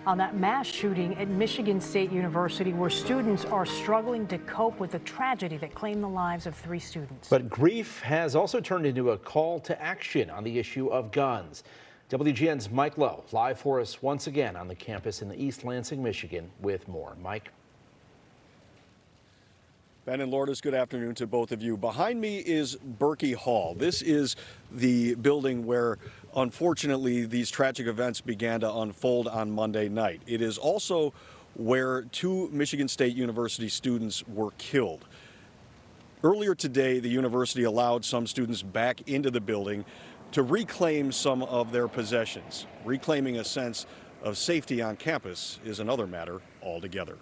on that mass shooting at Michigan State University, where students are struggling to cope with the tragedy that claimed the lives of 3 students. But grief has also turned into a call to action on the issue of guns. WGN's Mike Lowe live for us once again on the campus in East Lansing, Michigan with more. Mike. Ben and Lourdes, good afternoon to both of you. Behind me is Berkey Hall. This is the building where, unfortunately, these tragic events began to unfold on Monday night. It is also where 2 Michigan State University students were killed. Earlier today, the university allowed some students back into the building to reclaim some of their possessions. Reclaiming a sense of safety on campus is another matter altogether.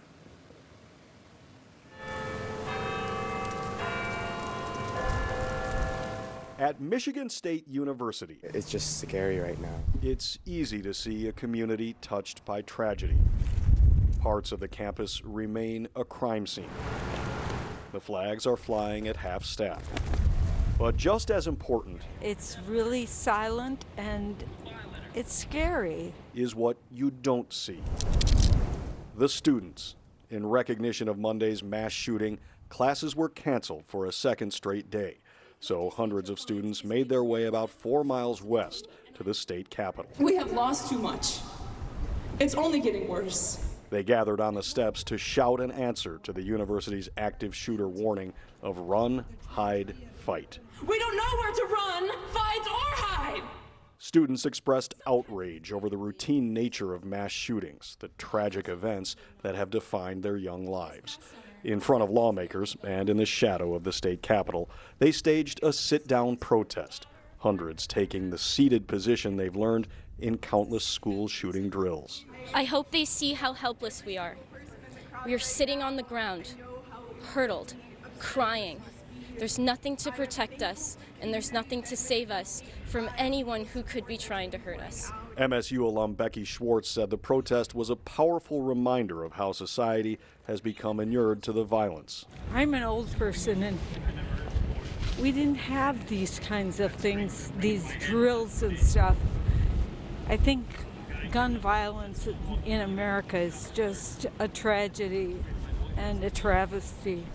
At Michigan State University, it's just scary right now. It's easy to see a community touched by tragedy. Parts of the campus remain a crime scene. The flags are flying at half staff. But just as important, it's really silent and it's scary, is what you don't see. The students. In recognition of Monday's mass shooting, classes were canceled for a second straight day. So hundreds of students made their way about 4 miles west to the state capitol. We have lost too much. It's only getting worse. They gathered on the steps to shout an answer to the university's active shooter warning of run, hide, fight. We don't know where to run, fight, or hide. Students expressed outrage over the routine nature of mass shootings, the tragic events that have defined their young lives. In front of lawmakers and in the shadow of the state capitol, they staged a sit-down protest, hundreds taking the seated position they've learned in countless school shooting drills. I hope they see how helpless we are. We are sitting on the ground, hurtled, crying. There's nothing to protect us, and there's nothing to save us from anyone who could be trying to hurt us. MSU alum Becky Schwartz said the protest was a powerful reminder of how society has become inured to the violence. I'm an old person and we didn't have these kinds of things, these drills and stuff. I think gun violence in America is just a tragedy and a travesty.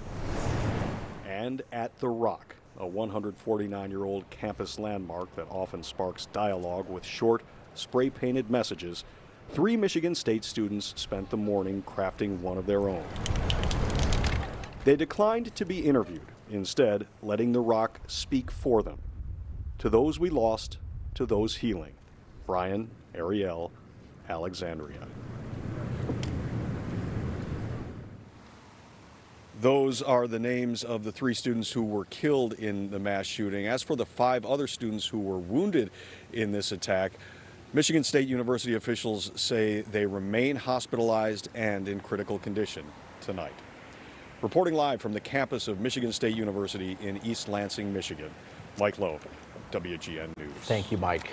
And at The Rock, a 149-year-old campus landmark that often sparks dialogue with short, spray-painted messages, 3 Michigan State students spent the morning crafting one of their own. They declined to be interviewed, instead letting The Rock speak for them. To those we lost, to those healing. Brian, Ariel, Alexandria. Those are the names of the 3 students who were killed in the mass shooting. As for the 5 other students who were wounded in this attack, Michigan State University officials say they remain hospitalized and in critical condition tonight. Reporting live from the campus of Michigan State University in East Lansing, Michigan, Mike Lowe, WGN News. Thank you, Mike.